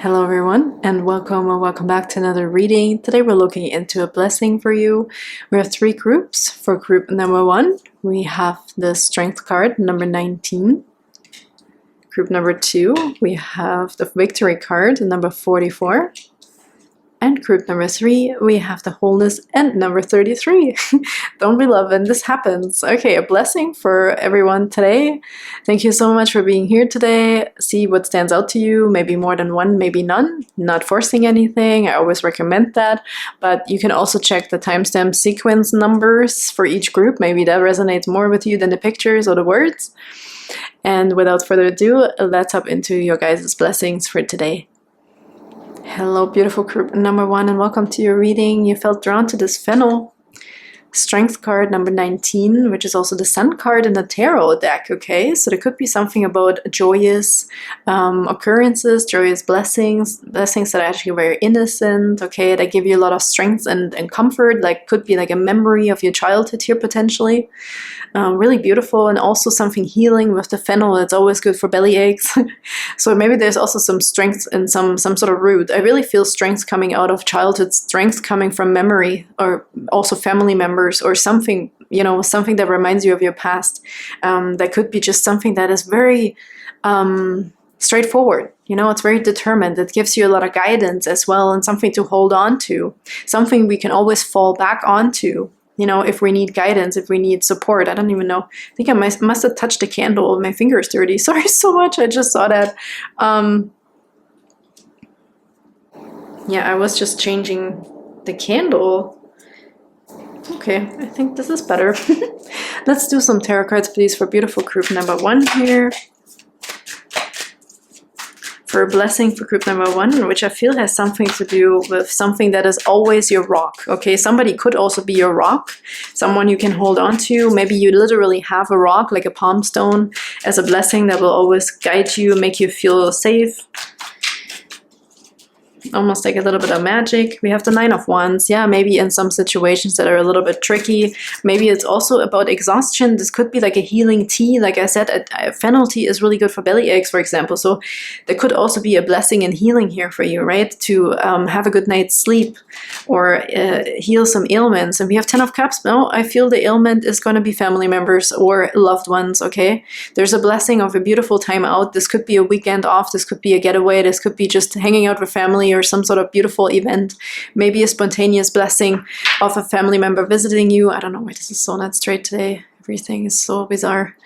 Hello everyone, and welcome back to another reading. Today we're looking into a blessing for you. We have three groups. For group number 1, we have the Strength card, number 19. Group number 2, we have the Victory card, number 44. And group number 3, we have the Wholeness and number 33. Don't we love when this happens? Okay, a blessing for everyone today. Thank you so much for being here today. See what stands out to you. Maybe more than one, maybe none. Not forcing anything. I always recommend that. But you can also check the timestamp sequence numbers for each group. Maybe that resonates more with you than the pictures or the words. And without further ado, let's hop into your guys' blessings for today. Hello, beautiful group number 1, and welcome to your reading. You felt drawn to this fennel. Strength card number 19, which is also the Sun card in the tarot deck, okay? So there could be something about joyous occurrences, joyous blessings that are actually very innocent, okay? That give you a lot of strength and comfort, like could be like a memory of your childhood here potentially. Really beautiful, and also something healing with the fennel. It's always good for belly aches. So maybe there's also some strength in some sort of root. I really feel strength coming out of childhood, strength coming from memory, or also family members, or something, you know, something that reminds you of your past. That could be just something that is very straightforward. You know, it's very determined. It gives you a lot of guidance as well, and something to hold on to, something we can always fall back onto. You know, if we need guidance, if we need support. I don't even know. I think I must have touched the candle with my fingers dirty. Sorry so much. I just saw that. Yeah, I was just changing the candle. Okay, I think this is better. Let's do some tarot cards, please, for beautiful group number 1 here. For a blessing for group number 1, which I feel has something to do with something that is always your rock. Okay, somebody could also be your rock, someone you can hold on to. Maybe you literally have a rock, like a palm stone, as a blessing that will always guide you, make you feel safe. Almost like a little bit of magic. We have the 9 of Wands. Yeah, maybe in some situations that are a little bit tricky. Maybe it's also about exhaustion. This could be like a healing tea. Like I said, a fennel tea is really good for belly aches, for example. So there could also be a blessing in healing here for you, right? To have a good night's sleep, or heal some ailments. And we have 10 of Cups. No, I feel the ailment is going to be family members or loved ones, okay? There's a blessing of a beautiful time out. This could be a weekend off. This could be a getaway. This could be just hanging out with family, or some sort of beautiful event, maybe a spontaneous blessing of a family member visiting you. I don't know why this is so not straight today. Everything is so bizarre.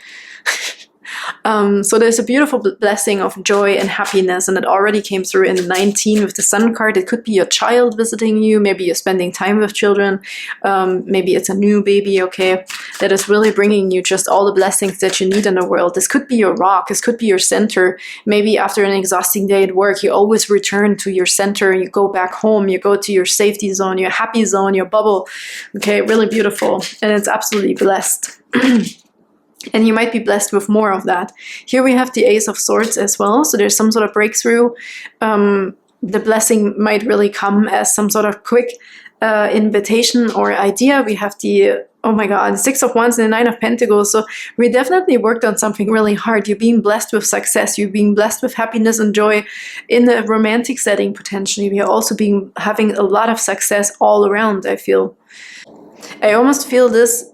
So there's a beautiful blessing of joy and happiness, and it already came through in the 19 with the Sun card. It could be your child visiting you. Maybe you're spending time with children. Maybe it's a new baby, okay, that is really bringing you just all the blessings that you need in the world. This could be your rock. This could be your center. Maybe after an exhausting day at work, you always return to your center. You go back home. You go to your safety zone, your happy zone, your bubble. Okay, really beautiful, and it's absolutely blessed. And you might be blessed with more of that. Here we have the Ace of Swords as well. So there's some sort of breakthrough. The blessing might really come as some sort of quick invitation or idea. We have the, oh my God, 6 of Wands and the 9 of Pentacles. So we definitely worked on something really hard. You're being blessed with success. You're being blessed with happiness and joy in a romantic setting, potentially. We are also having a lot of success all around, I feel. I almost feel this,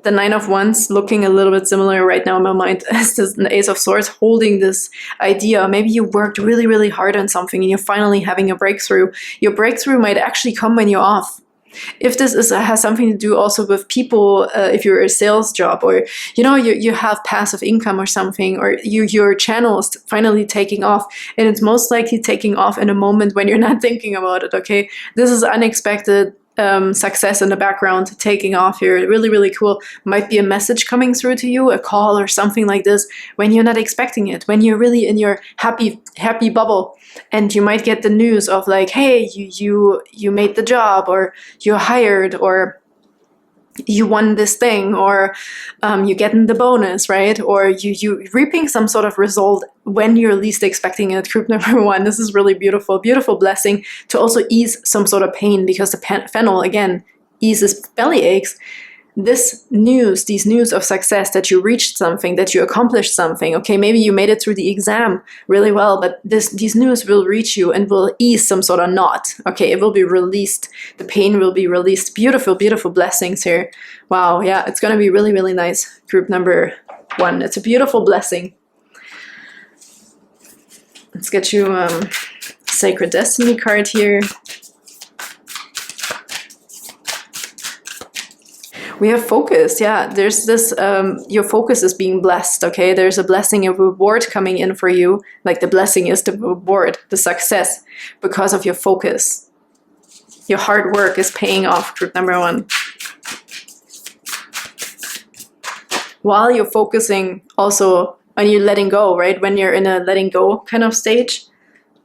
the 9 of Wands, looking a little bit similar right now in my mind as this Ace of Swords, holding this idea. Maybe you worked really, really hard on something and you're finally having a breakthrough. Your breakthrough might actually come when you're off. If this has something to do also with people, if you're a sales job, or you know, you have passive income or something, or your channel is finally taking off, and it's most likely taking off in a moment when you're not thinking about it, okay? This is unexpected success in the background taking off here. Really, really cool. Might be a message coming through to you, a call or something like this, when you're not expecting it, when you're really in your happy bubble, and you might get the news of like, hey, you made the job, or you're hired, or you won this thing, or you getting the bonus, right? Or you reaping some sort of result when you're least expecting it. Group number 1, this is really beautiful. Beautiful blessing to also ease some sort of pain, because the fennel, again, eases belly aches. this news, these news of success, that you reached something, that you accomplished something, okay, maybe you made it through the exam really well, but these news will reach you and will ease some sort of knot, okay, it will be released, the pain will be released. Beautiful, beautiful blessings here. Wow, yeah, it's going to be really, really nice. Group number 1, it's a beautiful blessing. Let's get you Sacred Destiny card here. We have focus, yeah, there's this, your focus is being blessed, okay? There's a blessing, a reward coming in for you. Like the blessing is the reward, the success, because of your focus. Your hard work is paying off, group number 1. While you're focusing also on you letting go, right? When you're in a letting go kind of stage.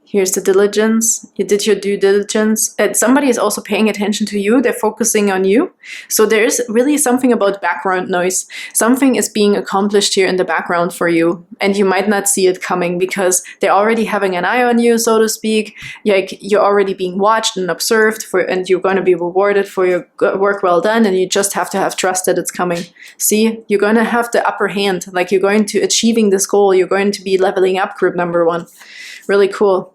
Here's the diligence. You did your due diligence. And somebody is also paying attention to you. They're focusing on you. So there's really something about background noise. Something is being accomplished here in the background for you. And you might not see it coming because they're already having an eye on you, so to speak. Like you're already being watched and observed and you're going to be rewarded for your work well done. And you just have to have trust that it's coming. See, you're going to have the upper hand. Like you're going to achieving this goal. You're going to be leveling up, group number 1. Really cool.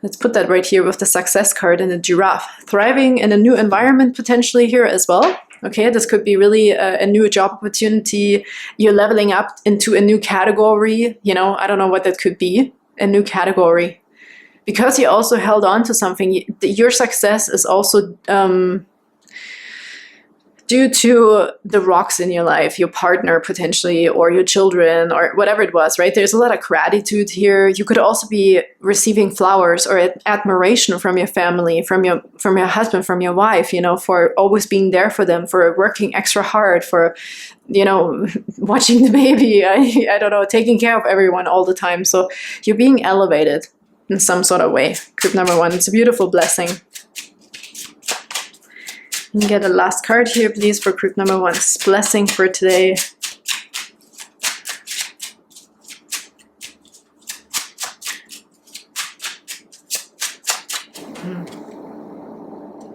Let's put that right here with the success card and the giraffe. Thriving in a new environment potentially here as well. Okay, this could be really a new job opportunity. You're leveling up into a new category. You know, I don't know what that could be. A new category. Because you also held on to something, your success is also due to the rocks in your life, your partner potentially, or your children, or whatever it was, right? There's a lot of gratitude here. You could also be receiving flowers or admiration from your family, from your husband, from your wife, you know, for always being there for them, for working extra hard, for, you know, watching the baby, I don't know, taking care of everyone all the time. So you're being elevated in some sort of way. Group number 1, it's a beautiful blessing. You can get a last card here, please, for group number 1's blessing for today.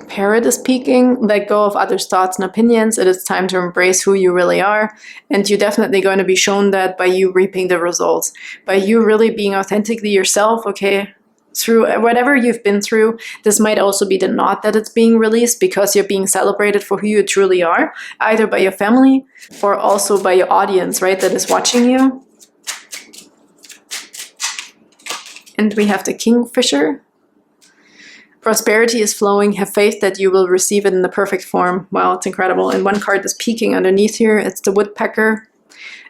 Parrot is peaking. Let go of others' thoughts and opinions. It is time to embrace who you really are. And you're definitely going to be shown that by you reaping the results. By you really being authentically yourself, okay? Through whatever you've been through, this might also be the knot that it's being released because you're being celebrated for who you truly are, either by your family or also by your audience, right, that is watching you. And we have the Kingfisher. Prosperity is flowing. Have faith that you will receive it in the perfect form. Wow, it's incredible. And one card is peeking underneath here. It's the Woodpecker.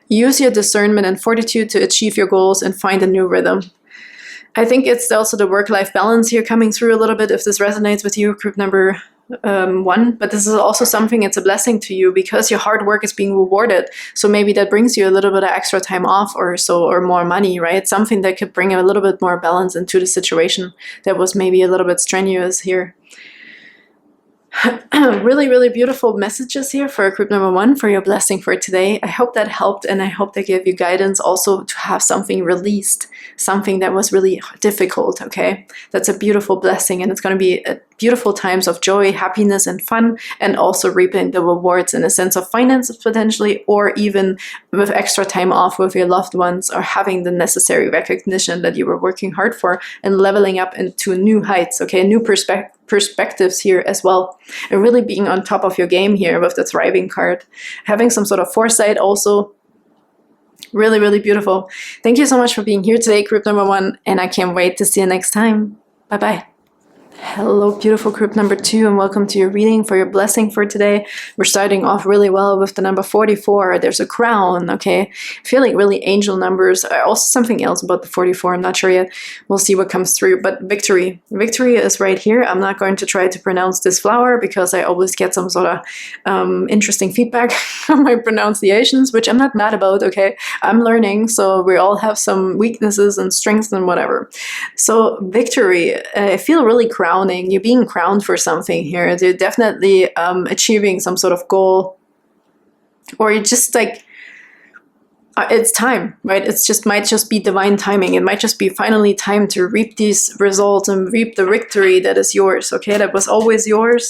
Use your discernment and fortitude to achieve your goals and find a new rhythm. I think it's also the work-life balance here coming through a little bit if this resonates with you, group number 1. But this is also something, it's a blessing to you because your hard work is being rewarded. So maybe that brings you a little bit of extra time off or so, or more money, right? Something that could bring a little bit more balance into the situation that was maybe a little bit strenuous here. Really, really beautiful messages here for group number 1 for your blessing for today. I hope that helped, and I hope they gave you guidance also to have something released, something that was really difficult, okay? That's a beautiful blessing, and it's going to be beautiful times of joy, happiness, and fun, and also reaping the rewards in a sense of finances potentially, or even with extra time off with your loved ones, or having the necessary recognition that you were working hard for, and leveling up into new heights, okay? New perspectives here as well, and really being on top of your game here with the thriving card, having some sort of foresight also. Really, really beautiful. Thank you so much for being here today, group number 1, and I can't wait to see you next time. Bye-bye. Hello, beautiful group number 2, and welcome to your reading for your blessing for today. We're starting off really well with the number 44. There's a crown, okay? I feel like really angel numbers. Also something else about the 44, I'm not sure yet. We'll see what comes through. But victory. Victory is right here. I'm not going to try to pronounce this flower because I always get some sort of interesting feedback on my pronunciations, which I'm not mad about, okay? I'm learning, so we all have some weaknesses and strengths and whatever. So victory, I feel really crowning. You're being crowned for something here. You're definitely achieving some sort of goal, or you're just like, it's time, right? It's just might just be divine timing. It might just be finally time to reap these results and reap the victory that is yours, okay? That was always yours.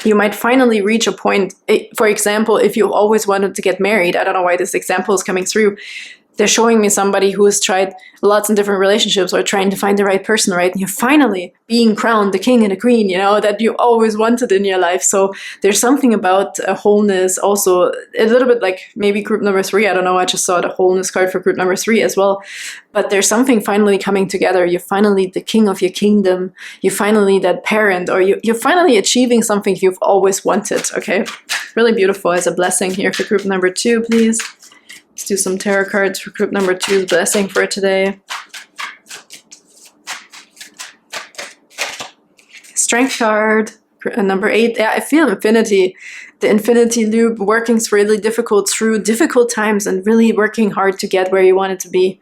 you might finally reach a point. For example, if you always wanted to get married, I don't know why this example is coming through. They're showing me somebody who has tried lots of different relationships or trying to find the right person, right? And you're finally being crowned the king and the queen, that you always wanted in your life. So there's something about a wholeness also, a little bit like maybe group number 3. I don't know. I just saw the wholeness card for group number 3 as well. But there's something finally coming together. You're finally the king of your kingdom. You're finally that parent, or you're finally achieving something you've always wanted, okay? Really beautiful as a blessing here for group number 2, please. Let's do some tarot cards for group number 2's blessing for today. Strength card, number 8. Yeah, I feel infinity. The infinity loop, working really difficult through difficult times and really working hard to get where you want it to be.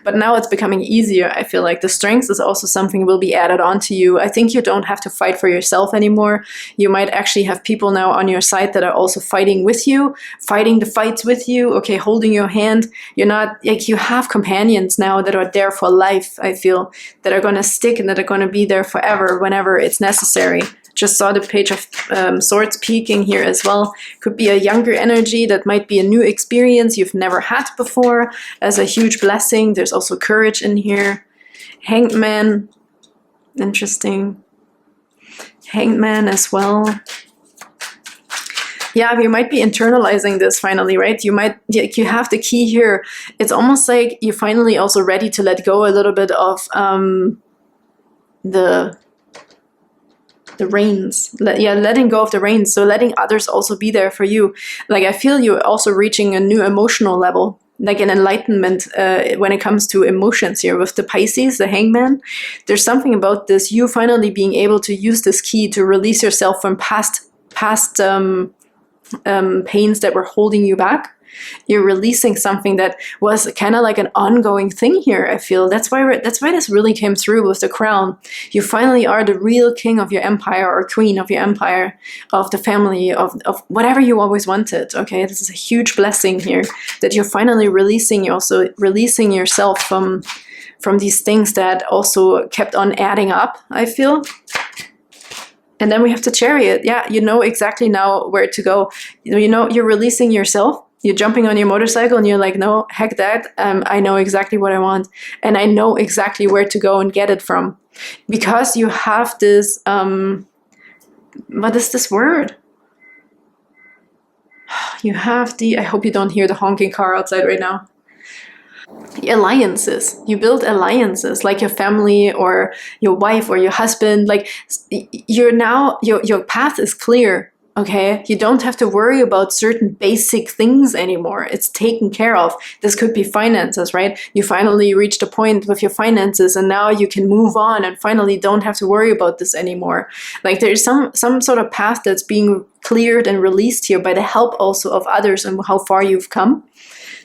But now it's becoming easier. I feel like the strength is also something will be added onto you. I think you don't have to fight for yourself anymore. You might actually have people now on your side that are also fighting with you, fighting the fights with you, okay, holding your hand. You're not, like, you have companions now that are there for life, I feel, that are going to stick and that are going to be there forever whenever it's necessary. Just saw the Page of Swords peeking here as well. Could be a younger energy. That might be a new experience you've never had before as a huge blessing. There's also courage in here. Hanged Man. Interesting. Hanged Man as well. Yeah, you might be internalizing this finally, right? You have the key here. It's almost like you're finally also ready to let go a little bit of the reins. Letting go of the reins. So letting others also be there for you. Like, I feel you're also reaching a new emotional level, like an enlightenment when it comes to emotions here with the Pisces, the Hangman. There's something about this, you finally being able to use this key to release yourself from past pains that were holding you back. You're releasing something that was kind of like an ongoing thing here, I feel. That's why this really came through with the crown. You finally are the real king of your empire, or queen of your empire, of the family, of whatever you always wanted, okay? This is a huge blessing here, that you're finally releasing yourself from these things that also kept on adding up, I feel. And then we have the Chariot. Yeah, you know exactly now where to go. You're releasing yourself. You're jumping on your motorcycle and you're like, no, heck that. I know exactly what I want. And I know exactly where to go and get it from. Because you have this, what is this word? You have I hope you don't hear the honking car outside right now. Alliances. You build alliances, like your family or your wife or your husband. Like, your path is clear. Okay, you don't have to worry about certain basic things anymore. It's taken care of. This could be finances, right? You finally reached a point with your finances and now you can move on and finally don't have to worry about this anymore. Like, there's some sort of path that's being cleared and released here by the help also of others and how far you've come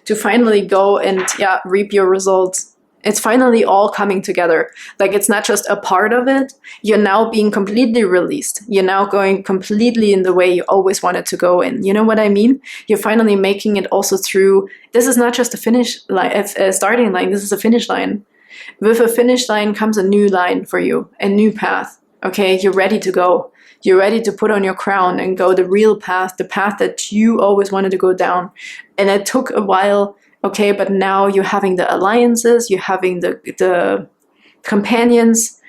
to finally go and reap your results. It's finally all coming together. Like, it's not just a part of it. You're now being completely released. You're now going completely in the way you always wanted to go in. You know what I mean? You're finally making it also through. This is not just a finish line, a starting line. This is a finish line. With a finish line comes a new line for you, a new path. Okay, you're ready to go. You're ready to put on your crown and go the real path, the path that you always wanted to go down. And it took a while. Okay, but now you're having the alliances, you're having the companions.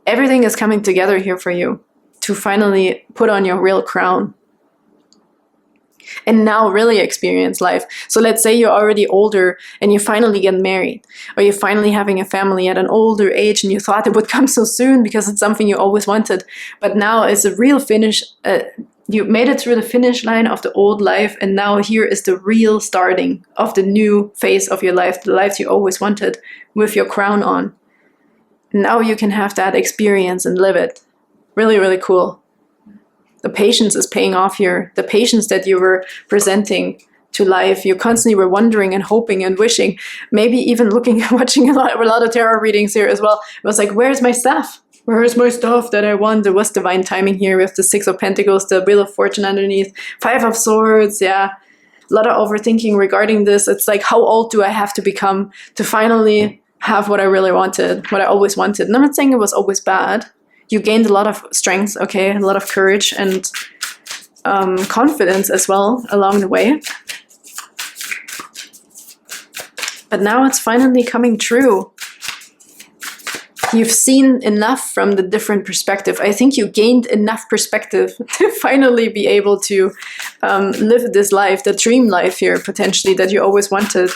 Everything is coming together here for you to finally put on your real crown. And now really experience life. So let's say you're already older and you finally get married, or you're finally having a family at an older age and you thought it would come so soon because it's something you always wanted. But now it's a real finish. You made it through the finish line of the old life, and now here is the real starting of the new phase of your life, the life you always wanted, with your crown on. Now you can have that experience and live it. Really, really cool. The patience is paying off here. The patience that you were presenting to life. You constantly were wondering and hoping and wishing, maybe even watching a lot of tarot readings here as well. It was like, where's my stuff? Where's my stuff that I want? There was divine timing here with the 6 of Pentacles, the Wheel of Fortune underneath, 5 of Swords, yeah. A lot of overthinking regarding this. It's like, how old do I have to become to finally have what I really wanted, what I always wanted? And I'm not saying it was always bad. You gained a lot of strength, okay, a lot of courage, and confidence as well along the way. But now it's finally coming true. You've seen enough from the different perspective. I think you gained enough perspective to finally be able to live this life, the dream life here, potentially, that you always wanted.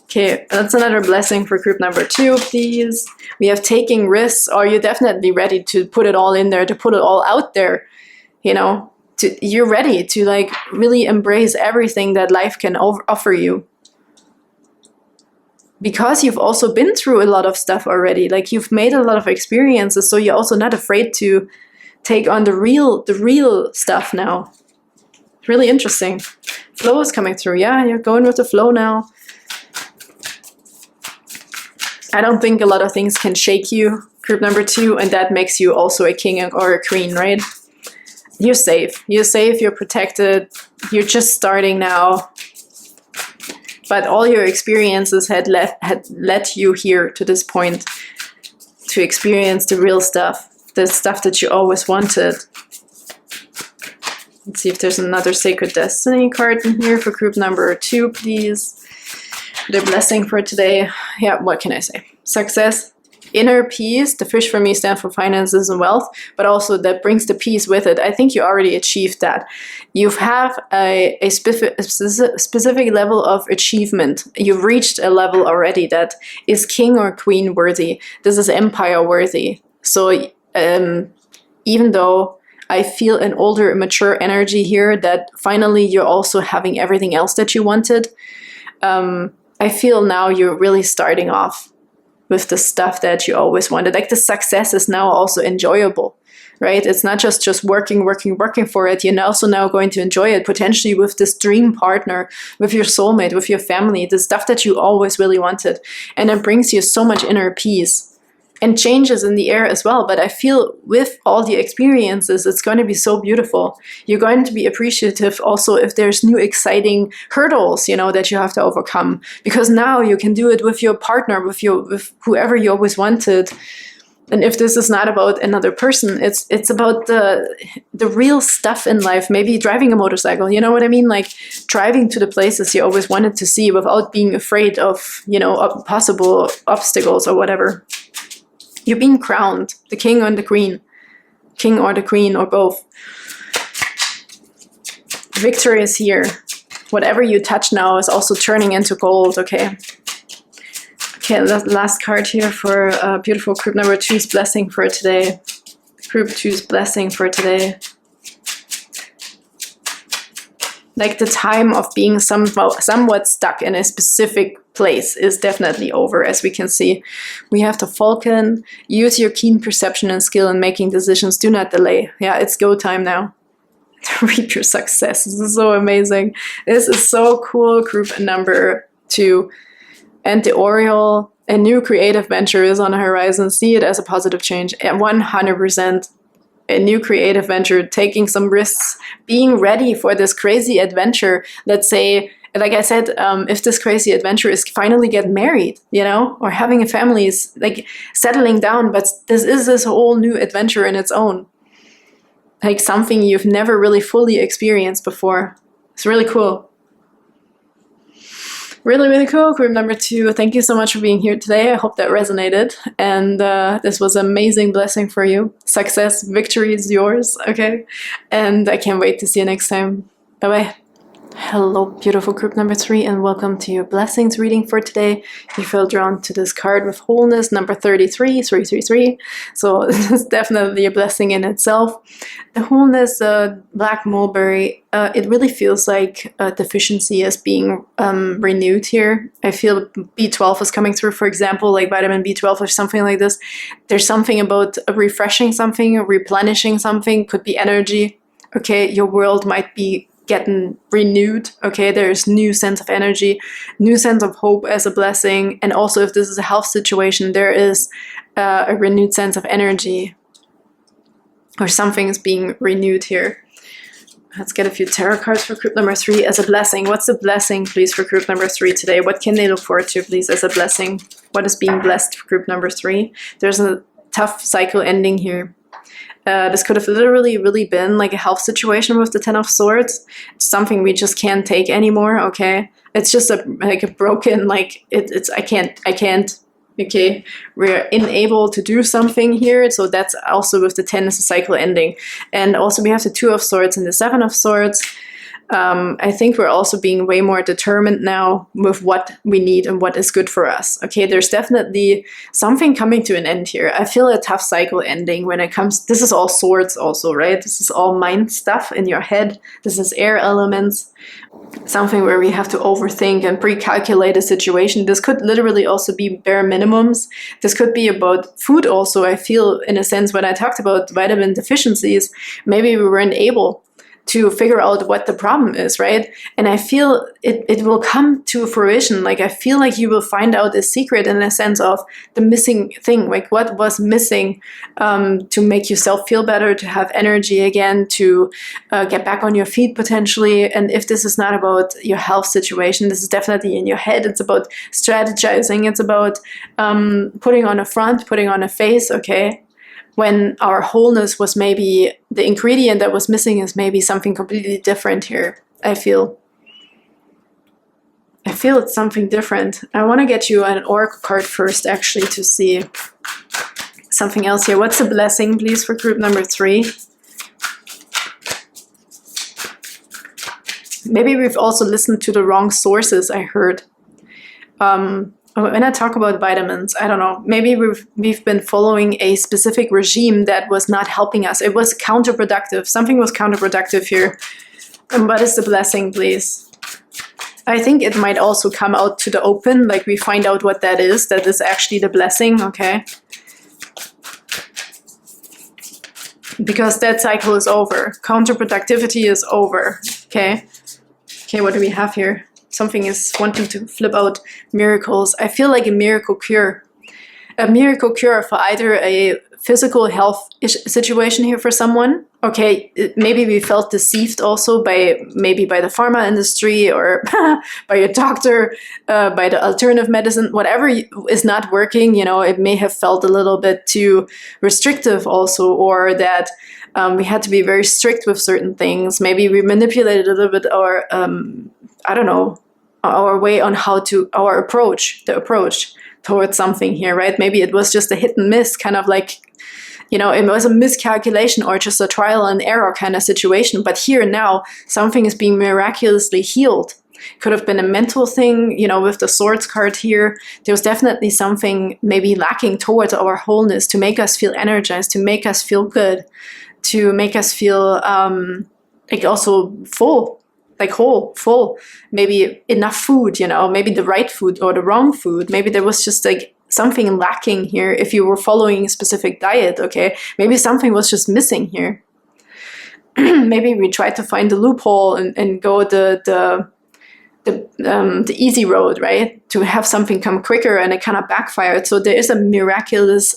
Okay, that's another blessing for group number 2, please. We have taking risks. Are you definitely ready to put it all in there, to put it all out there? You know, you're ready to like really embrace everything that life can offer you. Because you've also been through a lot of stuff already, like you've made a lot of experiences, so you're also not afraid to take on the real stuff now. Really interesting. Flow is coming through. Yeah, you're going with the flow now. I don't think a lot of things can shake you, group number 2, and that makes you also a king or a queen, right? You're safe. You're safe, you're protected, you're just starting now. But all your experiences had led you here to this point to experience the real stuff, the stuff that you always wanted. Let's see if there's another Sacred Destiny card in here for group number 2, please. The blessing for today. Yeah, what can I say? Success, inner peace. The fish for me stands for finances and wealth, but also that brings the peace with it. I think you already achieved that. You have a specific level of achievement. You've reached a level already that is king or queen worthy. This is empire worthy. So even though I feel an older, mature energy here, that finally you're also having everything else that you wanted, I feel now you're really starting off with the stuff that you always wanted. Like the success is now also enjoyable, right? It's not just working for it. You're also now going to enjoy it potentially with this dream partner, with your soulmate, with your family, the stuff that you always really wanted. And it brings you so much inner peace and changes in the air as well. But I feel with all the experiences, it's going to be so beautiful. You're going to be appreciative also if there's new exciting hurdles, you know, that you have to overcome, because now you can do it with your partner, with whoever you always wanted. And if this is not about another person, it's about the real stuff in life. Maybe driving a motorcycle, you know what I mean? Like driving to the places you always wanted to see without being afraid of, you know, possible obstacles or whatever. You're being crowned, the king or the queen or both. Victory is here. Whatever you touch now is also turning into gold, okay? Okay, last card here for beautiful group number 2's blessing for today. Group 2's blessing for today. Like the time of being somewhat stuck in a specific place is definitely over, as we can see. We have the Falcon. Use your keen perception and skill in making decisions. Do not delay. Yeah, it's go time now. Reap your success. This is so amazing. This is so cool, group number 2. And the Oriole, a new creative venture is on the horizon. See it as a positive change. And 100%. A new creative venture, taking some risks, being ready for this crazy adventure. Let's say, like I said, if this crazy adventure is finally getting married, you know, or having a family, is like settling down, but this whole new adventure in its own. Like something you've never really fully experienced before. It's really cool. Really, really cool, group number 2. Thank you so much for being here today. I hope that resonated. And this was an amazing blessing for you. Success, victory is yours, okay? And I can't wait to see you next time. Bye-bye. Hello, beautiful group number 3, and welcome to your blessings reading for today. You feel drawn to this card with Wholeness, number 33, 333. So this is definitely a blessing in itself. The Wholeness, black mulberry, it really feels like deficiency is being renewed here. I feel B12 is coming through, for example, like vitamin B12 or something like this. There's something about refreshing something, replenishing something, could be energy. Okay, your world might be getting renewed. Okay, there's new sense of energy, new sense of hope as a blessing. And also if this is a health situation, there is a renewed sense of energy, or something is being renewed here. Let's get a few tarot cards for group number 3 as a blessing. What's the blessing, please, for group number 3 today? What can they look forward to, please, as a blessing? What is being blessed for group number 3? There's a tough cycle ending here. This could have literally really been like a health situation with the Ten of Swords. It's something we just can't take anymore, okay? It's just a broken, like, I can't, okay? We're unable to do something here, so that's also with the 10 as a cycle ending. And also we have the Two of Swords and the Seven of Swords. I think we're also being way more determined now with what we need and what is good for us. Okay, there's definitely something coming to an end here. I feel a tough cycle ending when it comes, this is all swords also, right? This is all mind stuff in your head. This is air elements. Something where we have to overthink and pre-calculate a situation. This could literally also be bare minimums. This could be about food also. I feel, in a sense, when I talked about vitamin deficiencies, maybe we weren't able to figure out what the problem is, right? And I feel it will come to fruition. Like, I feel like you will find out a secret in a sense of the missing thing, like what was missing to make yourself feel better, to have energy again, to get back on your feet potentially. And if this is not about your health situation, this is definitely in your head. It's about strategizing. It's about putting on a front, putting on a face, okay? When our wholeness was maybe, the ingredient that was missing is maybe something completely different here. I feel it's something different. I want to get you an oracle card first, actually, to see something else here. What's the blessing, please, for group number 3? Maybe we've also listened to the wrong sources, I heard. When I talk about vitamins, I don't know, maybe we've been following a specific regime that was not helping us. It was counterproductive. Something was counterproductive here. And what is the blessing, please? I think it might also come out to the open, like we find out what that is actually the blessing, okay? Because that cycle is over. Counterproductivity is over, okay? Okay, what do we have here? Something is wanting to flip out miracles. I feel like a miracle cure. A miracle cure for either a physical health situation here for someone. Okay, maybe we felt deceived also by the pharma industry or by a doctor, by the alternative medicine, whatever is not working, you know, it may have felt a little bit too restrictive also, or that we had to be very strict with certain things. Maybe we manipulated a little bit our, I don't know, our way on how to, our approach, the approach towards something here, right? Maybe it was just a hit and miss, kind of like, you know, it was a miscalculation or just a trial and error kind of situation. But here now, something is being miraculously healed. Could have been a mental thing, you know, with the swords card here. There's definitely something maybe lacking towards our wholeness to make us feel energized, to make us feel good, to make us feel like also full. Like whole, full, maybe enough food, you know, maybe the right food or the wrong food. Maybe there was just like something lacking here if you were following a specific diet, okay? Maybe something was just missing here. Maybe we tried to find the loophole and go the easy road, right? To have something come quicker, and it kind of backfired. So there is a miraculous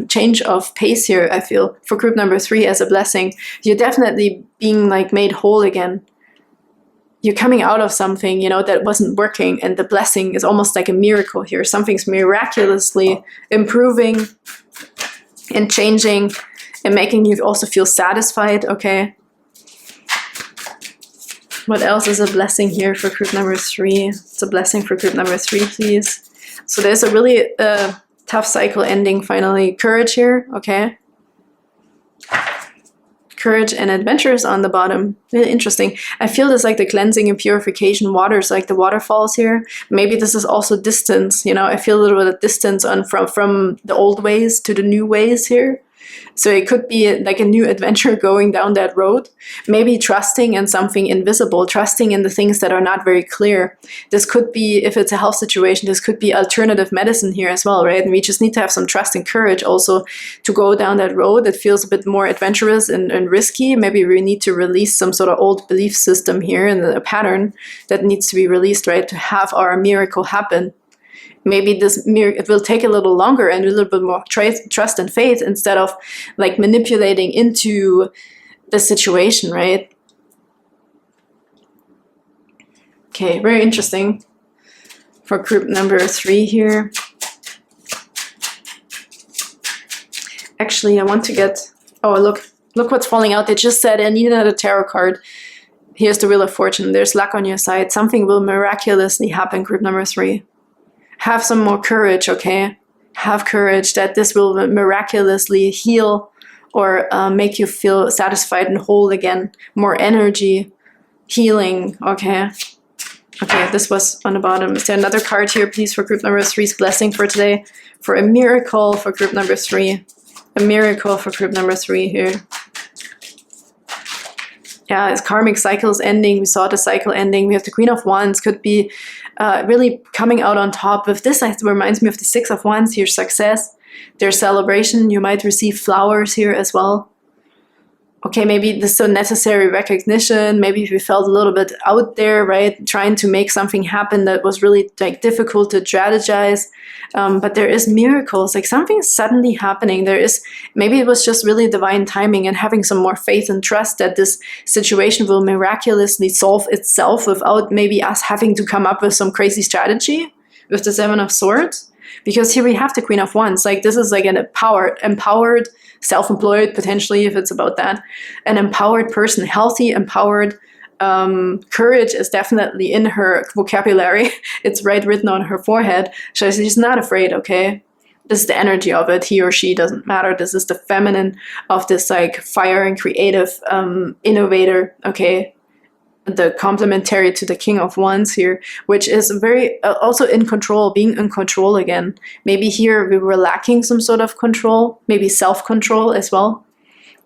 change of pace here, I feel, for group number 3 as a blessing. You're definitely being like made whole again. You're coming out of something, you know, that wasn't working, and the blessing is almost like a miracle here. Something's miraculously improving and changing and making you also feel satisfied, okay? What else is a blessing here for group number 3? It's a blessing for group number 3, please. So there's a really tough cycle ending finally. Courage here, okay? Courage and adventures on the bottom. Really interesting. I feel this like the cleansing and purification waters, like the waterfalls here. Maybe this is also distance, you know. I feel a little bit of distance on from the old ways to the new ways here. So it could be like a new adventure going down that road. Maybe trusting in something invisible, trusting in the things that are not very clear. This could be, if it's a health situation, this could be alternative medicine here as well, right? And we just need to have some trust and courage also to go down that road that feels a bit more adventurous and risky. Maybe we need to release some sort of old belief system here and a pattern that needs to be released, right? To have our miracle happen. Maybe it will take a little longer and a little bit more trust and faith instead of like manipulating into the situation, right? Okay, very interesting for group number 3 here. Actually, I want to get Oh, look what's falling out. They just said I needed a tarot card. Here's the Wheel of Fortune. There's luck on your side. Something will miraculously happen, group number 3. Have some more courage, okay? Have courage that this will miraculously heal or make you feel satisfied and whole again. More energy, healing, okay? Okay, this was on the bottom. Is there another card here, please, for group number 3's blessing for today? For a miracle for group number 3. A miracle for group number 3 here. Yeah, it's karmic cycles ending. We saw the cycle ending. We have the Queen of Wands. Could be really coming out on top with this. It reminds me of the Six of Wands here. Success. There's celebration. You might receive flowers here as well. Okay, maybe this is a necessary recognition. Maybe if you felt a little bit out there, right? Trying to make something happen that was really like difficult to strategize. But there is miracles, like something is suddenly happening. There is, maybe it was just really divine timing and having some more faith and trust that this situation will miraculously solve itself without maybe us having to come up with some crazy strategy with the Seven of Swords. Because here we have the Queen of Wands. Like this is like an empowered, self-employed, potentially, if it's about that. An empowered person, healthy, empowered. Courage is definitely in her vocabulary. It's right written on her forehead. So she's not afraid, okay? This is the energy of it. He or she doesn't matter. This is the feminine of this like fire and creative innovator, okay? The complementary to the King of Wands here, which is very also in control, being in control again. Maybe here we were lacking some sort of control, maybe self-control as well.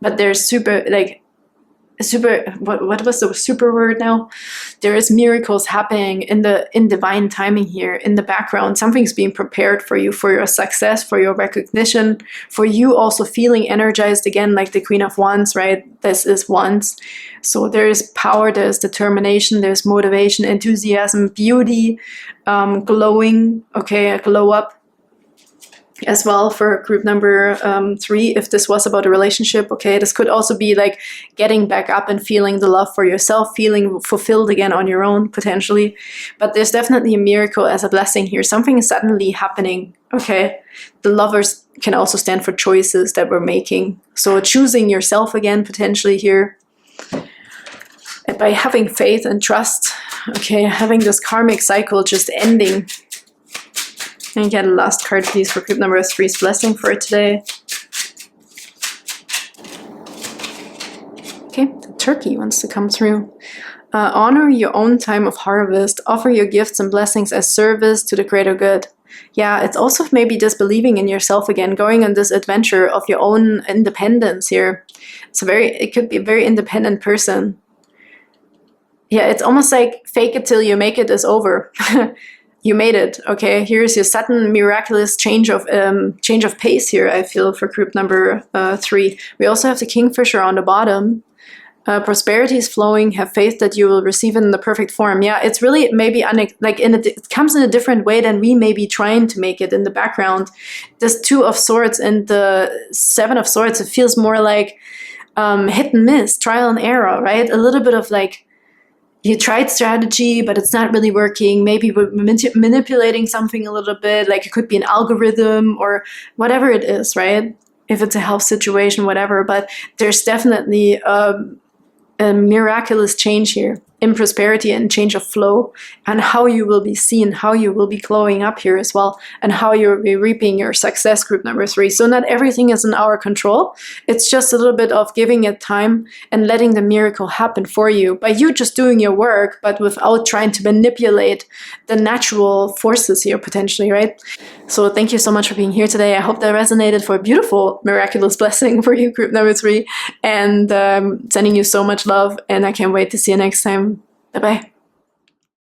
But there's what was the super word now? There is miracles happening in divine timing here in the background. Something's being prepared for you, for your success, for your recognition, for you also feeling energized again, like the Queen of Wands, right? This is Wands. So there is power, there's determination, there's motivation, enthusiasm, beauty, glowing, okay, a glow up as well for group number 3. If this was about a relationship, okay, this could also be like getting back up and feeling the love for yourself, feeling fulfilled again on your own potentially. But there's definitely a miracle as a blessing here. Something is suddenly happening, okay? The Lovers can also stand for choices that we're making. So choosing yourself again potentially here. And by having faith and trust, okay, having this karmic cycle just ending. And get a last card, please, for group number 3's blessing for today. Okay, the Turkey wants to come through. Honor your own time of harvest. Offer your gifts and blessings as service to the greater good. Yeah, it's also maybe just believing in yourself again, going on this adventure of your own independence here. It could be a very independent person. Yeah, it's almost like fake it till you make it is over. You made it, okay? Here's your sudden miraculous change of pace here, I feel, for group number 3. We also have the Kingfisher on the bottom. Prosperity is flowing. Have faith that you will receive it in the perfect form. Yeah, it's really maybe it comes in a different way than we may be trying to make it in the background. This 2 of Swords and the 7 of Swords, it feels more like hit and miss, trial and error, right? A little bit of like, you tried strategy, but it's not really working. Maybe we're manipulating something a little bit, like it could be an algorithm or whatever it is, right? If it's a health situation, whatever. But there's definitely a miraculous change here in prosperity and change of flow, and how you will be seen, how you will be glowing up here as well, and how you'll be reaping your success, group number 3. So not everything is in our control. It's just a little bit of giving it time and letting the miracle happen for you by you just doing your work, but without trying to manipulate the natural forces here potentially, right? So thank you so much for being here today. I hope that resonated for a beautiful, miraculous blessing for you, group number 3. And sending you so much love, and I can't wait to see you next time. Bye-bye.